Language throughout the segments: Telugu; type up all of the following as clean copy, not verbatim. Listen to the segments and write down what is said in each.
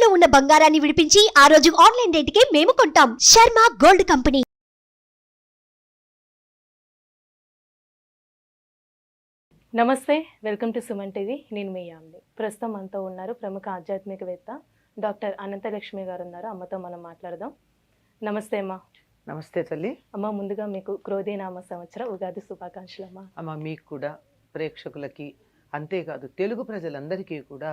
తాకట్టులో ఉన్న బంగారాన్ని విడిపించి ఆ రోజు ఆన్లైన్ రేటుకే మేము కొంటాం. Sharma gold company. నమస్తే, వెల్కమ్ టు సుమన్ టీవీ. నేను మీ యామ్ని. ప్రస్తుతం మనతో ఉన్నారు ప్రముఖ ఆధ్యాత్మికవేత్త డాక్టర్ అనంతలక్ష్మి గారు ఉన్నారు. అమ్మతో మనం మాట్లాడదాం. నమస్తే అమ్మా. నమస్తే తల్లి. అమ్మ, ముందుగా మీకు క్రోధీనామ సంవత్సర ఉగాది శుభాకాంక్షలు అమ్మా. అమ్మ, మీకు కూడా, ప్రేక్షకులకి, అంతేకాదు తెలుగు ప్రజలందరికీ కూడా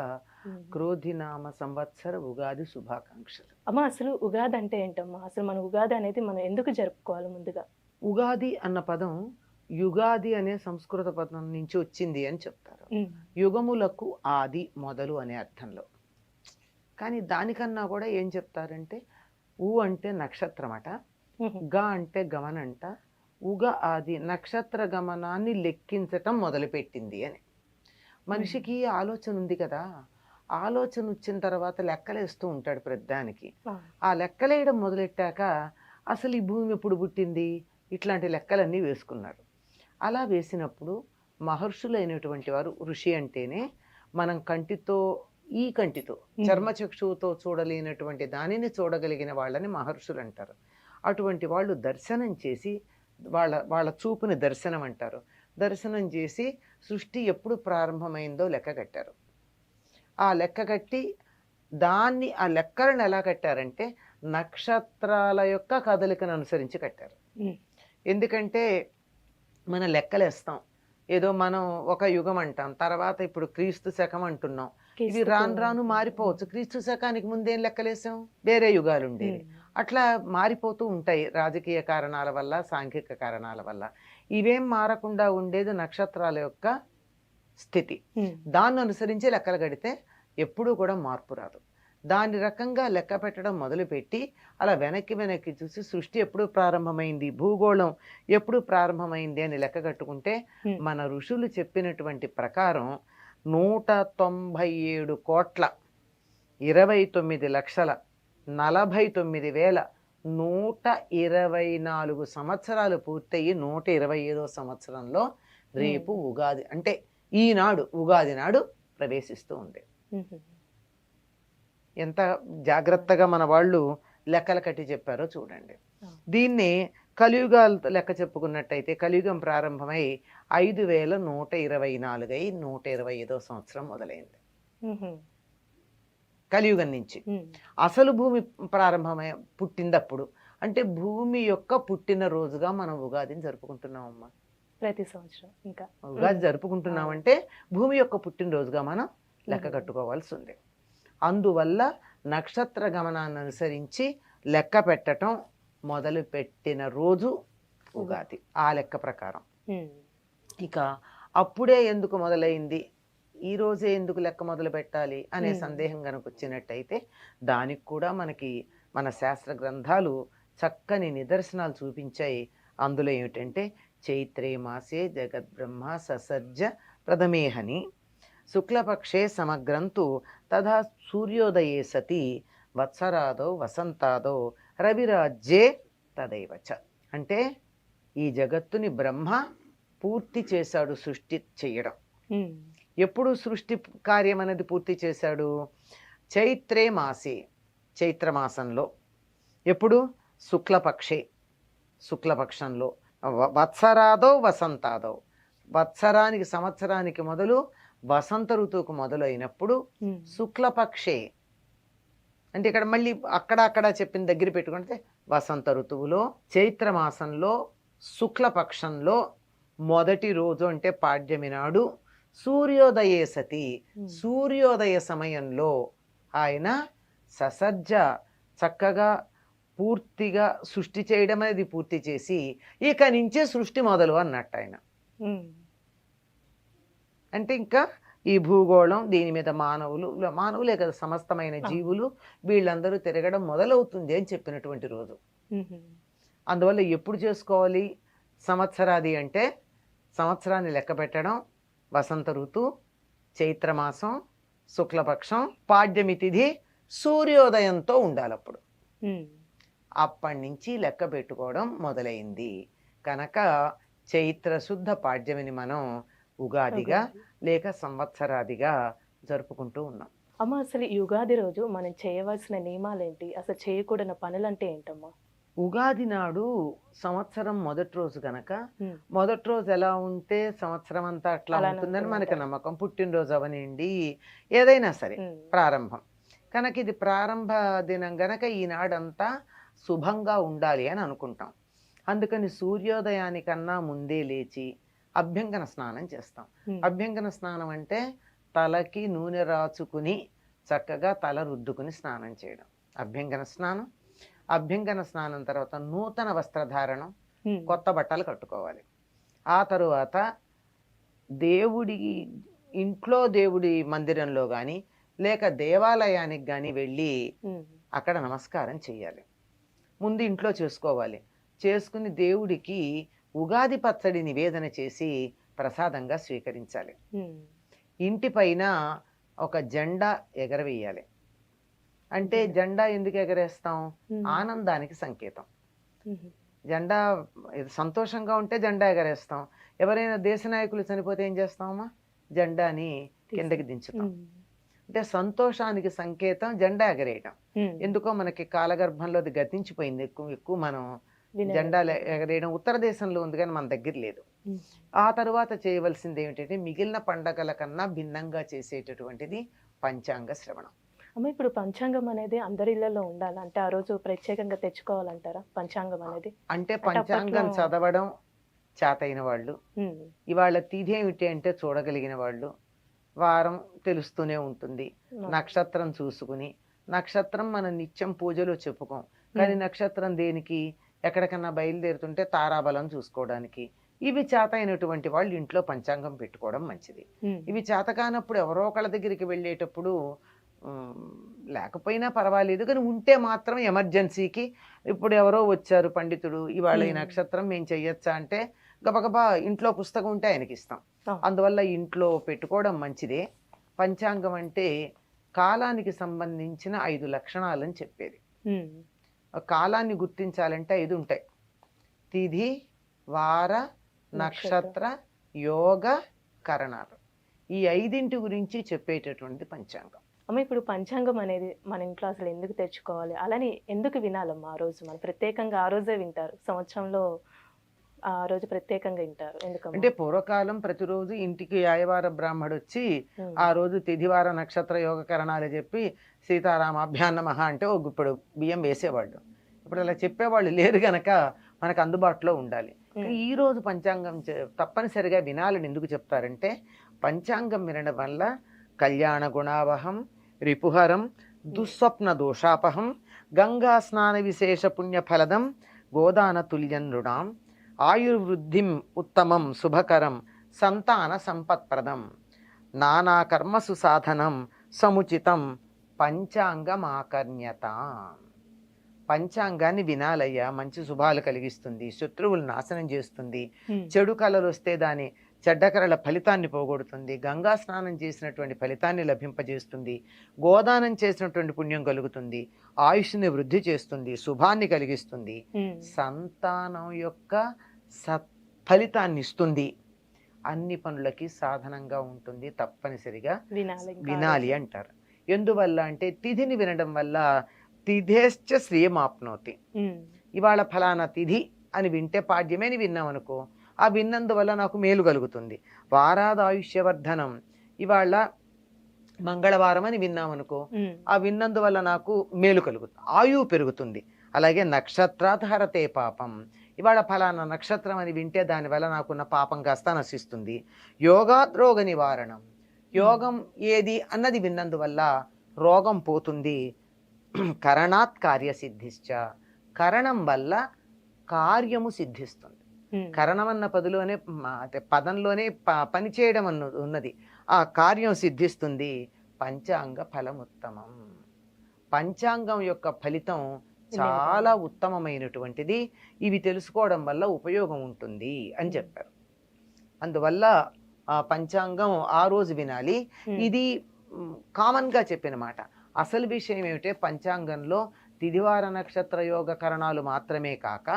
క్రోధినామ సంవత్సర ఉగాది శుభాకాంక్షలు. అమ్మ, అసలు ఉగాది అంటే ఏంటమ్మా? అసలు మన ఉగాది అనేది మనం ఎందుకు జరుపుకోవాలి? ముందుగా ఉగాది అన్న పదం యుగాది అనే సంస్కృత పదం నుంచి వచ్చింది అని చెప్తారు. యుగములకు ఆది, మొదలు అనే అర్థంలో. కానీ దానికన్నా కూడా ఏం చెప్తారంటే, ఊ అంటే నక్షత్రమట, గా అంటే గమనంట, ఉగ ఆది నక్షత్ర గమనాన్ని లెక్కించటం మొదలుపెట్టింది అని. మనిషికి ఆలోచన ఉంది కదా, ఆలోచన వచ్చిన తర్వాత లెక్కలేస్తూ ఉంటాడు ప్రతిదానికి. ఆ లెక్కలేయడం మొదలెట్టాక అసలు ఈ భూమి ఎప్పుడు పుట్టింది, ఇట్లాంటి లెక్కలన్నీ వేసుకున్నాడు. అలా వేసినప్పుడు మహర్షులైనటువంటి వారు, ఋషి అంటేనే మనం కంటితో, ఈ కంటితో చర్మచక్షువుతో చూడలేనటువంటి దానిని చూడగలిగిన వాళ్ళని మహర్షులు అంటారు. అటువంటి వాళ్ళు దర్శనం చేసి, వాళ్ళ చూపుని దర్శనం అంటారు. దర్శనం చేసి సృష్టి ఎప్పుడు ప్రారంభమైందో లెక్క కట్టారు. ఆ లెక్క కట్టి దాన్ని, ఆ లెక్కలను ఎలా కట్టారంటే నక్షత్రాల యొక్క కదలికను అనుసరించి కట్టారు. ఎందుకంటే మనం లెక్కలేస్తాం, ఏదో మనం ఒక యుగం అంటాం, తర్వాత ఇప్పుడు క్రీస్తు శకం అంటున్నాం. ఇవి రాను రాను మారిపోవచ్చు. క్రీస్తు శకానికి ముందేం లెక్కలేసాం, వేరే యుగాలు ఉండేవి. అట్లా మారిపోతూ ఉంటాయి రాజకీయ కారణాల వల్ల, సాంఘిక కారణాల వల్ల. ఇవేం మారకుండా ఉండేది నక్షత్రాల యొక్క స్థితి. దాన్ని అనుసరించి లెక్కలు కడితే ఎప్పుడూ కూడా మార్పు రాదు. దాని రకంగా లెక్క పెట్టడం మొదలుపెట్టి అలా వెనక్కి చూసి సృష్టి ఎప్పుడు ప్రారంభమైంది, భూగోళం ఎప్పుడు ప్రారంభమైంది అని లెక్క కట్టుకుంటే మన ఋషులు చెప్పినటువంటి ప్రకారం 1,97,49,124 సంవత్సరాలు పూర్తయి 125వ సంవత్సరంలో రేపు ఉగాది అంటే ఈనాడు, ఉగాది నాడు ప్రవేశిస్తూ ఉంది. ఎంత జాగ్రత్తగా మన వాళ్ళు లెక్కలు కట్టి చెప్పారో చూడండి. దీన్ని కలియుగాలతో లెక్క చెప్పుకున్నట్టయితే కలియుగం ప్రారంభమై 5,124 అయి 125వ సంవత్సరం మొదలైంది కలియుగం నుంచి. అసలు భూమి ప్రారంభమై పుట్టిందప్పుడు అంటే భూమి యొక్క పుట్టిన రోజుగా మనం ఉగాదిని జరుపుకుంటున్నామమ్మా. ప్రతి సంవత్సరం ఇంకా ఉగాది జరుపుకుంటున్నామంటే భూమి యొక్క పుట్టినరోజుగా మనం లెక్క కట్టుకోవాల్సి ఉంది. అందువల్ల నక్షత్ర గమనాన్ని అనుసరించి లెక్క పెట్టడం మొదలు పెట్టిన రోజు ఉగాది. ఆ లెక్క ప్రకారం ఇక అప్పుడే ఎందుకు మొదలైంది, ఈ రోజే ఎందుకు లెక్క మొదలు పెట్టాలి అనే సందేహం కనుక వచ్చినట్టయితే దానికి కూడా మనకి మన శాస్త్ర గ్రంథాలు చక్కని నిదర్శనాలు చూపించాయి. అందులో ఏమిటంటే చైత్రే మాసే జగద్బ్రహ్మ ససర్జ ప్రథమేహని శుక్లపక్షే సమగ్రంతు తథా సూర్యోదయే సతి వత్సరాదో వసంతాదో రవిరాజ్యే తదైవచ. అంటే ఈ జగత్తుని బ్రహ్మ పూర్తి చేశాడు సృష్టి చేయడం. ఎప్పుడు సృష్టి కార్యం అనేది పూర్తి చేశాడు? చైత్రే మాసే, చైత్రమాసంలో. ఎప్పుడు? శుక్లపక్షే, శుక్లపక్షంలో. వత్సరాదో వసంతాదో, వత్సరానికి సంవత్సరానికి మొదలు వసంత ఋతువుకు మొదలు అయినప్పుడు శుక్లపక్షే అంటే ఇక్కడ మళ్ళీ అక్కడ చెప్పిన దగ్గర పెట్టుకుంటే వసంత ఋతువులో చైత్రమాసంలో శుక్లపక్షంలో మొదటి రోజు అంటే పాడ్యమి నాడు సూర్యోదయే సతి, సూర్యోదయ సమయంలో ఆయన ససర్జ చక్కగా పూర్తిగా సృష్టి చేయడం అనేది పూర్తి చేసి ఇక నుంచే సృష్టి మొదలు అన్నట్టు ఆయన. అంటే ఇంకా ఈ భూగోళం, దీని మీద మానవులే కదా సమస్తమైన జీవులు, వీళ్ళందరూ తిరగడం మొదలవుతుంది అని చెప్పినటువంటి రోజు. అందువల్ల ఎప్పుడు చేసుకోవాలి సంవత్సరాది అంటే సంవత్సరాన్ని లెక్క పెట్టడం వసంత ఋతువు, చైత్రమాసం, శుక్లపక్షం, పాడ్యమి తిథి సూర్యోదయంతో ఉండాలి. అప్పుడు అప్పటి నుంచి లెక్క పెట్టుకోవడం మొదలైంది కనుక చైత్ర శుద్ధ పాడ్యమిని మనం ఉగాదిగా లేక సంవత్సరాదిగా జరుపుకుంటూ ఉన్నాం. అమ్మ అసలు ఈ యుగాది రోజు మనం చేయవలసిన నియమాలు ఏంటి? అసలు చేయకూడని పనులంటే ఏంటమ్మా? ఉగాది నాడు సంవత్సరం మొదటి రోజు గనక ఉమ్, మొదటి రోజు ఎలా ఉంటే సంవత్సరం అంతా అట్లా అలానే ఉంటుందని ఉంటుంది మనకి అంటారు. నమ్మకం. పుట్టినరోజు అవనివ్వండి, ఏదైనా సరే ఉమ్, ప్రారంభం. కనుక ఇది ప్రారంభ దినం గనక ఈనాడంతా శుభంగా ఉండాలి అని అనుకుంటాం. అందుకని సూర్యోదయానికన్నా ముందే లేచి అభ్యంగన స్నానం చేస్తాం. ఉమ్, అభ్యంగన స్నానం అంటే తలకి నూనె రాచుకుని చక్కగా తల రుద్దుకుని స్నానం చేయడం అభ్యంగన స్నానం. అభ్యంగన స్నానం తర్వాత నూతన వస్త్రధారణం, ఉమ్, కొత్త బట్టలు కట్టుకోవాలి. ఆ తరువాత దేవుడి ఇంట్లో దేవుడి మందిరంలో కానీ లేక దేవాలయానికి కానీ వెళ్ళి ఉమ్, అక్కడ నమస్కారం చేయాలి. ముందు ఇంట్లో చేసుకోవాలి. చేసుకుని దేవుడికి ఉగాది పచ్చడి నివేదన చేసి ప్రసాదంగా స్వీకరించాలి. ఉమ్, ఇంటి పైన ఒక జెండా ఎగరవేయాలి. అంటే జెండా ఎందుకు ఎగరేస్తాం? ఉమ్, ఆనందానికి సంకేతం. ఉమ్, జెండా ఇది సంతోషంగా ఉంటే జెండా ఎగరేస్తాం. ఎవరైనా దేశ నాయకులు చనిపోతే ఏం చేస్తామమ్మా? జెండాని కిందకి దించుతాం. ఉమ్, అంటే సంతోషానికి సంకేతం జెండా ఎగరేయటం. ఉమ్, ఎందుకో మనకి కాలగర్భంలో అది గతించిపోయింది. ఎక్కువ ఎక్కువ మనం వినలేదు. జెండాలు ఎగరేయడం ఉత్తర దేశంలో ఉంది కానీ మన దగ్గర లేదు. ఉమ్, ఆ తరువాత చేయవలసింది ఏమిటంటే మిగిలిన పండగల కన్నా భిన్నంగా చేసేటటువంటిది పంచాంగ శ్రవణం. అమ్మ ఇప్పుడు పంచాంగం అనేది అందరి ఇళ్లలో ఉండాలి అంటే ఆ రోజు ప్రత్యేకంగా తెచ్చుకోవాలంటారా పంచాంగం అనేది? అంటే అంటే పంచాంగం అప్పట్లో చదవడం చేతైన వాళ్ళు, ఉమ్, ఇవాళ తిథి ఏమిటి అంటే చూడగలిగిన వాళ్ళు, వారం తెలుస్తూనే ఉంటుంది, నక్షత్రం చూసుకుని, నక్షత్రం మనం నిత్యం పూజలో చెప్పుకోం కానీ నక్షత్రం దేనికి? ఎక్కడికన్నా బయలుదేరుతుంటే తారాబలం చూసుకోవడానికి. ఇవి చేతైనటువంటి వాళ్ళు ఇంట్లో పంచాంగం పెట్టుకోవడం మంచిది. ఉమ్, ఇవి చేత కానప్పుడు ఎవరో ఒకళ్ళ దగ్గరికి వెళ్ళేటప్పుడు లేకపోయినా పర్వాలేదు కానీ ఉంటే మాత్రం ఎమర్జెన్సీకి ఇప్పుడు ఎవరో వచ్చారు పండితుడు, ఇవాళ ఈ నక్షత్రం మేము చెయ్యొచ్చా అంటే గబగబా ఇంట్లో పుస్తకం ఉంటే ఆయనకి ఇస్తాం. అందువల్ల ఇంట్లో పెట్టుకోవడం మంచిదే. పంచాంగం అంటే కాలానికి సంబంధించిన 5 లక్షణాలని చెప్పేది. ఉమ్, కాలాన్ని గుర్తించాలంటే 5 ఉంటాయి: తిథి, వార, నక్షత్ర, యోగ, కరణాలు. ఈ 5 గురించి చెప్పేటటువంటి పంచాంగం. అమ్మ ఇప్పుడు పంచాంగం అనేది మన ఇంట్లో అసలు ఎందుకు తెచ్చుకోవాలి? అలానే ఎందుకు వినాలమ్మా ఆ రోజు? మనం ప్రత్యేకంగా ఆ రోజే వింటారు, సంవత్సరంలో ఆ రోజు ప్రత్యేకంగా వింటారు ఎందుకమ్మా? అంటే పూర్వకాలం ప్రతిరోజు ఇంటికి యాయవార బ్రాహ్మడు వచ్చి ఆ రోజు తిథివార నక్షత్ర యోగ కరణాలు చెప్పి సీతారామాభ్యాం నమః అంటే ఒక గుప్పెడు బియ్యం వేసేవాళ్ళు. ఇప్పుడు అలా చెప్పేవాళ్ళు లేరు గనక మనకు అందుబాటులో ఉండాలి. ఈ రోజు పంచాంగం తప్పనిసరిగా వినాలని ఎందుకు చెప్తారంటే పంచాంగం వినడం వల్ల కళ్యాణ గుణావహం, రిపుహరం, దుస్వప్న దోషాపహం, గంగా స్నాన విశేష పుణ్యఫలదం, గోదాన తుల్యం నృణాం, ఆయుర్వృద్ధిం ఉత్తమం శుభకరం, సంతాన సంపత్ప్రదం, నానా కర్మసు సాధనం సముచితం, పంచాంగమాకర్ణ్యత. పంచాంగాన్ని వినాలయ్యా, మంచి శుభాలు కలిగిస్తుంది, శత్రువులు నాశనం చేస్తుంది, చెడు కళలు వస్తే దాని చెడ్డ కళల ఫలితాన్ని పోగొడుతుంది, గంగా స్నానం చేసినటువంటి ఫలితాన్ని లభింపజేస్తుంది, గోదానం చేసినటువంటి పుణ్యం కలుగుతుంది, ఆయుష్ని వృద్ధి చేస్తుంది, శుభాన్ని కలిగిస్తుంది, సంతానం యొక్క ఫలితాన్ని ఇస్తుంది, అన్ని పనులకి సాధనంగా ఉంటుంది. తప్పనిసరిగా వినాలి అంటారు. ఎందువల్ల అంటే తిథిని వినడం వల్ల తిథేశ్చ శ్రియమాప్నోతి. ఇవాళ ఫలానా తిథి అని వింటే పాడ్యమే అని విన్నాం అనుకో, ఆ విన్నందువల్ల నాకు మేలు కలుగుతుంది. వారాదాయుష్యవర్ధనం, ఇవాళ మంగళవారం అని విన్నామనుకో, ఆ విన్నందువల్ల నాకు మేలు కలుగుతుంది, ఆయువు పెరుగుతుంది. అలాగే నక్షత్రాధరతే పాపం, ఇవాళ ఫలానా నక్షత్రం అని వింటే దానివల్ల నాకున్న పాపం కాస్త నశిస్తుంది. యోగాద్రోగ నివారణం, యోగం ఏది అన్నది విన్నందువల్ల రోగం పోతుంది. కరణాత్ కార్యసిద్ధిశ్చ, కరణం వల్ల కార్యము సిద్ధిస్తుంది. కరణం అన్న పదంలోనే పని చేయడం ఉన్నది, ఆ కార్యం సిద్ధిస్తుంది. పంచాంగ ఫలముత్తమం, పంచాంగం యొక్క ఫలితం చాలా ఉత్తమమైనటువంటిది. ఇవి తెలుసుకోవడం వల్ల ఉపయోగం ఉంటుంది అని చెప్పారు. అందువల్ల ఆ పంచాంగం ఆ రోజు వినాలి. ఇది కామన్గా చెప్పిన మాట. అసలు విషయం ఏమిటంటే పంచాంగంలో తిథివార నక్షత్ర యోగ కరణాలు మాత్రమే కాక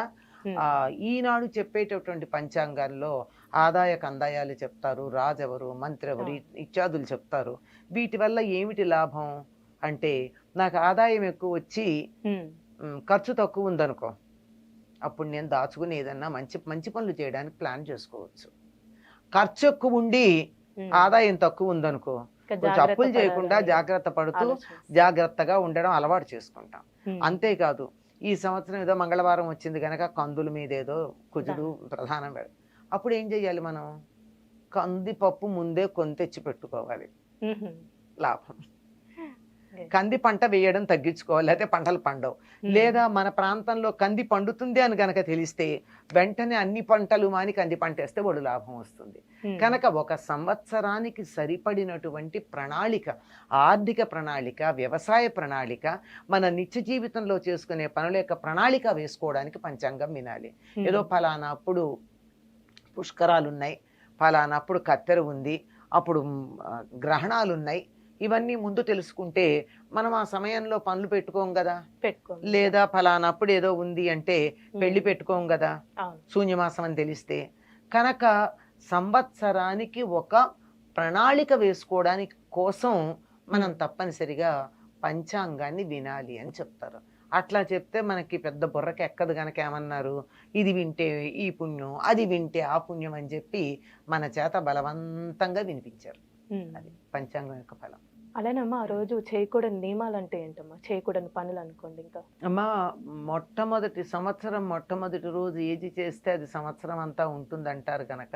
ఈనాడు చెప్పేటటువంటి పంచాంగంలో ఆదాయ కందాయాలు చెప్తారు, రాజెవరు, మంత్రి ఎవరు ఇత్యాదులు చెప్తారు. వీటి వల్ల ఏమిటి లాభం అంటే, నాకు ఆదాయం ఎక్కువ వచ్చి ఖర్చు తక్కువ ఉందనుకో, అప్పుడు నేను దాచుకుని ఏదన్నా మంచి మంచి పనులు చేయడానికి ప్లాన్ చేసుకోవచ్చు. ఖర్చు ఎక్కువ ఉండి ఆదాయం తక్కువ ఉందనుకో, కొంచెం అప్పులు చేయకుండా జాగ్రత్త పడుతూ జాగ్రత్తగా ఉండడం అలవాటు చేసుకుంటాం. అంతేకాదు, ఈ సంవత్సరం ఏదో మంగళవారం వచ్చింది కనుక కందుల మీద ఏదో కుజుడు ప్రధానం పెడ, అప్పుడు ఏం చెయ్యాలి మనం? కందిపప్పు ముందే కొని తెచ్చి పెట్టుకోవాలి, లాభం. కంది పంట వేయడం తగ్గించుకోవాలి, లేకపోతే పంటలు పండవు. లేదా మన ప్రాంతంలో కంది పండుతుంది అని కనుక తెలిస్తే వెంటనే అన్ని పంటలు మాని కంది పంట వేస్తే వాడు లాభం వస్తుంది. కనుక ఒక సంవత్సరానికి సరిపడినటువంటి ప్రణాళిక, ఆర్థిక ప్రణాళిక, వ్యవసాయ ప్రణాళిక, మన నిత్య జీవితంలో చేసుకునే పనుల యొక్క ప్రణాళిక వేసుకోవడానికి పంచాంగం వినాలి. ఏదో ఫలానా అప్పుడు పుష్కరాలు ఉన్నాయి, ఫలానా అప్పుడు కత్తెర ఉంది, అప్పుడు గ్రహణాలు ఉన్నాయి, ఇవన్నీ ముందు తెలుసుకుంటే మనం ఆ సమయంలో పనులు పెట్టుకోం కదా. లేదా ఫలానప్పుడు ఏదో ఉంది అంటే పెళ్లి పెట్టుకోం కదా, శూన్యమాసం అని తెలిస్తే. కనుక సంవత్సరానికి ఒక ప్రణాళిక వేసుకోవడానికి కోసం మనం తప్పనిసరిగా పంచాంగాన్ని వినాలి అని చెప్తారు. అట్లా చెప్తే మనకి పెద్ద బుర్రకి ఎక్కదు. కనుక ఏమన్నారు, ఇది వింటే ఈ పుణ్యం, అది వింటే ఆ పుణ్యం అని చెప్పి మన చేత బలవంతంగా వినిపించారు. అది పంచాంగం యొక్క ఫలం. అలానమ్మా, ఆ రోజు చేయకూడని నియమాలు అంటే ఏంటమ్మా? చేయకూడని పనులు అనుకోండి. ఇంకా అమ్మా, మొట్టమొదటి రోజు ఏది చేస్తే అది సంవత్సరం అంతా ఉంటుంది అంటారు. కనుక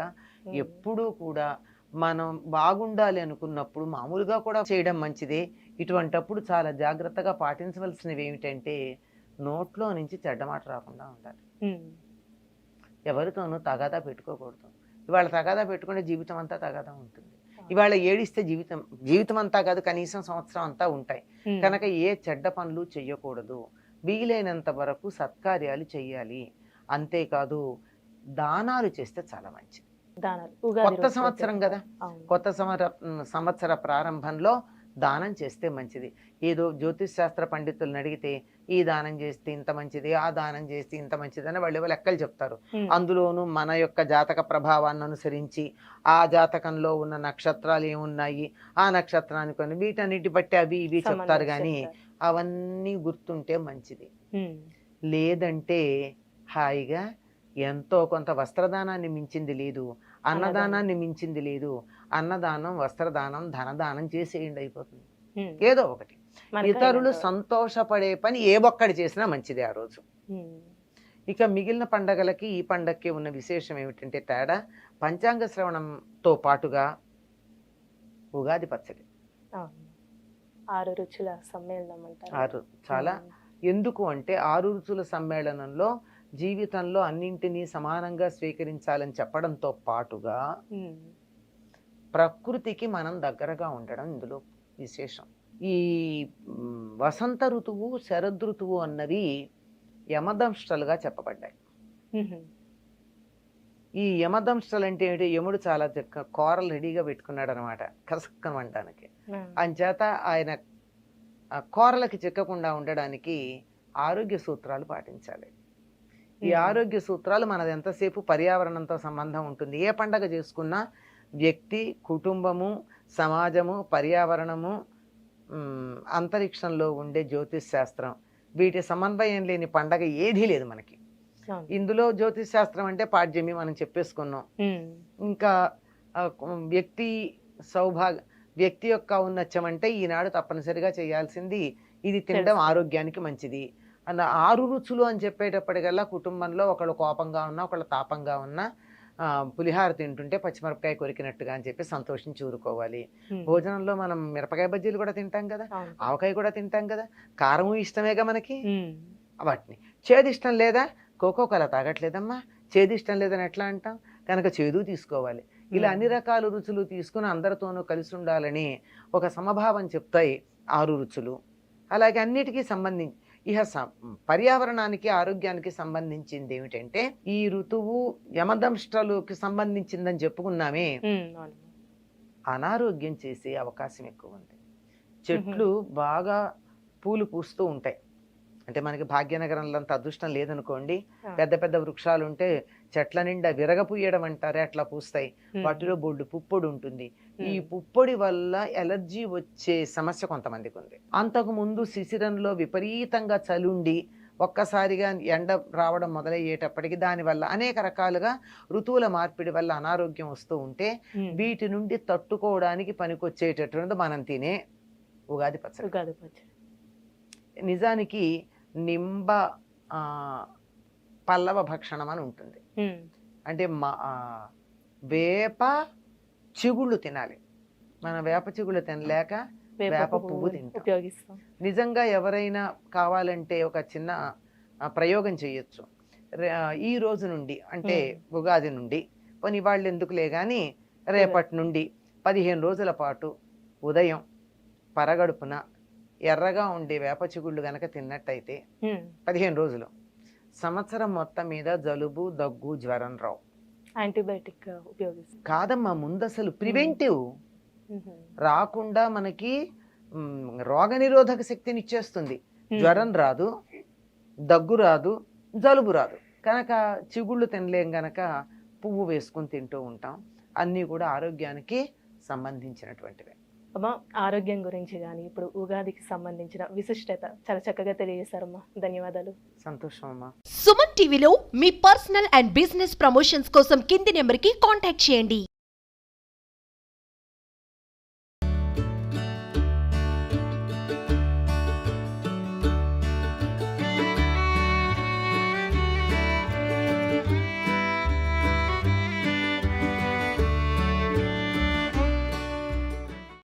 ఎప్పుడూ కూడా మనం బాగుండాలి అనుకున్నప్పుడు మామూలుగా కూడా చేయడం మంచిదే. ఇటువంటప్పుడు చాలా జాగ్రత్తగా పాటించవలసినవి ఏమిటంటే, నోట్లో నుంచి చెడ్డమాట రాకుండా ఉండాలి. ఎవరితోనూ తగాదా పెట్టుకోకూడదు. ఇవాళ తగాదా పెట్టుకుంటే జీవితం అంతా తగాదా ఉంటుంది. ఇవాళ ఏడిస్తే జీవితం అంతా కాదు, కనీసం సంవత్సరం అంతా ఉంటాయి. కనుక ఏ చెడ్డ పనులు చెయ్యకూడదు. వీలైనంత వరకు సత్కార్యాలు చెయ్యాలి. అంతేకాదు, దానాలు చేస్తే చాలా మంచిది. కొత్త సంవత్సరం కదా, కొత్త సంవత్సర ప్రారంభంలో దానం చేస్తే మంచిది. ఏదో జ్యోతిష్ శాస్త్ర పండితులను అడిగితే ఈ దానం చేస్తే ఇంత మంచిది, ఆ దానం చేస్తే ఇంత మంచిది అని వాళ్ళు లెక్కలు చెప్తారు. అందులోనూ మన యొక్క జాతక ప్రభావాన్ని అనుసరించి ఆ జాతకంలో ఉన్న నక్షత్రాలు ఏమున్నాయి, ఆ నక్షత్రాన్ని కొన్ని వీటన్నిటి బట్టి అవి ఇవి చెప్తారు. కానీ అవన్నీ గుర్తుంటే మంచిది. లేదంటే హాయిగా ఎంతో కొంత వస్త్రదానాన్ని మించింది లేదు, అన్నదానాన్ని మించింది లేదు. అన్నదానం, వస్త్రదానం, ధనదానం చేసేయండి, అయిపోతుంది. ఏదో ఒకటి ఇతరులు సంతోషపడే పని ఏ ఒక్కటి చేసినా మంచిది ఆ రోజు. ఇక మిగిలిన పండగలకి ఈ పండగకి ఉన్న విశేషం ఏమిటంటే తేడా, పంచాంగ శ్రవణంతో పాటుగా ఉగాది పచ్చడి, 6 రుచుల సమ్మేళనం అంటారు. చాలా ఎందుకు అంటే 6 రుచుల సమ్మేళనంలో జీవితంలో అన్నింటినీ సమానంగా స్వీకరించాలని చెప్పడంతో పాటుగా ప్రకృతికి మనం దగ్గరగా ఉండడం ఇందులో విశేషం. ఈ వసంత ఋతువు, శరదృతువు అన్నవి యమదంష్టలుగా చెప్పబడ్డాయి. ఈ యమదంష్టలు అంటే ఏంటి? యముడు చాలా కూరలు రెడీగా పెట్టుకున్నాడు అనమాట, కసక్కన వండడానికి. అంచేత ఆయన కూరలకి చిక్కకుండా ఉండడానికి ఆరోగ్య సూత్రాలు పాటించాలి. ఈ ఆరోగ్య సూత్రాలు మనది ఎంతసేపు పర్యావరణంతో సంబంధం ఉంటుంది. ఏ పండగ చేసుకున్నా వ్యక్తి, కుటుంబము, సమాజము, పర్యావరణము, అంతరిక్షంలో ఉండే జ్యోతిష్ శాస్త్రం, వీటి సమన్వయం లేని పండగ ఏదీ లేదు మనకి. ఇందులో జ్యోతిష్ శాస్త్రం అంటే పాడ్యమి మనం చెప్పేసుకున్నాం. ఇంకా వ్యక్తి యొక్క ఔన్నత్యం అంటే ఈనాడు తప్పనిసరిగా చేయాల్సింది ఇది తినడం ఆరోగ్యానికి మంచిది అన్న 6 రుచులు అని చెప్పేటప్పటికల్లా కుటుంబంలో ఒకళ్ళు కోపంగా ఉన్నా, ఒకళ్ళు తాపంగా ఉన్నా పులిహార తింటుంటే పచ్చిమిరపకాయ కొరికినట్టుగా అని చెప్పి సంతోషించి ఊరుకోవాలి. భోజనంలో మనం మిరపకాయ బజ్జీలు కూడా తింటాం కదా, ఆవకాయ కూడా తింటాం కదా, కారము ఇష్టమేగా మనకి. వాటిని చేదు ఇష్టం లేదా, కోకోకోలా తాగట్లేదమ్మా, చేదు ఇష్టం లేదని ఎట్లా అంటాం? కనుక చేదు తీసుకోవాలి. ఇలా అన్ని రకాల రుచులు తీసుకుని అందరితోనూ కలిసి ఉండాలని ఒక సమభావం చెప్తాయి 6 రుచులు. అలాగే అన్నిటికీ సంబంధించి ఇహ పర్యావరణానికి, ఆరోగ్యానికి సంబంధించింది ఏమిటంటే, ఈ ఋతువు యమదంష్టలకి సంబంధించిందని చెప్పుకున్నామే, అనారోగ్యం చేసే అవకాశం ఎక్కువ ఉంది. చెట్లు బాగా పూలు పూస్తూ ఉంటాయి, అంటే మనకి భాగ్యనగరంలో అంత అదృష్టం లేదనుకోండి, ఆ. పెద్ద పెద్ద వృక్షాలు ఉంటే చెట్ల నిండా విరగపూయడం అంటారే అట్లా పూస్తాయి. వాటిలో బొడ్డు పుప్పొడి ఉంటుంది. ఈ పుప్పొడి వల్ల ఎలర్జీ వచ్చే సమస్య కొంతమందికి ఉంది. అంతకు ముందు శిశిరంలో విపరీతంగా చలుండి ఒక్కసారిగా ఎండ రావడం మొదలయ్యేటప్పటికి దానివల్ల అనేక రకాలుగా ఋతువుల మార్పిడి వల్ల అనారోగ్యం వస్తూ ఉంటే వీటి నుండి తట్టుకోవడానికి పనికొచ్చేటటువంటిది మనం తినే ఉగాది పచ్చడి. ఉగాది పచ్చడి. నిజానికి నింబ పల్లవ భక్షణం అని ఉంటుంది. అంటే వేప చిగుళ్ళు తినాలి. మన వేప చిగుళ్ళు తినలేక వేప పువ్వు తింటాం. ఉపయోగిస్తాం. నిజంగా ఎవరైనా కావాలంటే ఒక చిన్న ప్రయోగం చేయొచ్చు. ఈ రోజు నుండి అంటే ఉగాది నుండి పోనీ వాళ్ళు ఎందుకులే కానీ రేపటి నుండి 15 రోజుల పాటు ఉదయం పరగడుపున ఎర్రగా ఉండే వేప చిగుళ్ళు గనక తిన్నట్టయితే 15 రోజులు సంవత్సరం మొత్తం మీద జలుబు, దగ్గు, జ్వరం రావు. యాంటీబయాటిక్ ఉపయోగిస్తాం కాదమ్మా, ముందు అసలు ప్రివెంటివ్ రాకుండా మనకి రోగనిరోధక శక్తిని ఇచ్చేస్తుంది. జ్వరం రాదు, దగ్గు రాదు, జలుబు రాదు. కనుక చిగుళ్ళు తినలేం గనక పువ్వు వేసుకుని తింటూ ఉంటాం. అన్నీ కూడా ఆరోగ్యానికి సంబంధించినటువంటివే. అమ్మా, ఆరోగ్యం గురించి కానీ ఇప్పుడు ఉగాదికి సంబంధించిన విశిష్టత చాలా చక్కగా తెలియజేశారమ్మా. ధన్యవాదాలు. సంతోషం అమ్మా. సుమన్ టీవీలో మీ పర్సనల్ అండ్ బిజినెస్ ప్రమోషన్స్ కోసం కింది నెంబర్కి కాంటాక్ట్ చేయండి.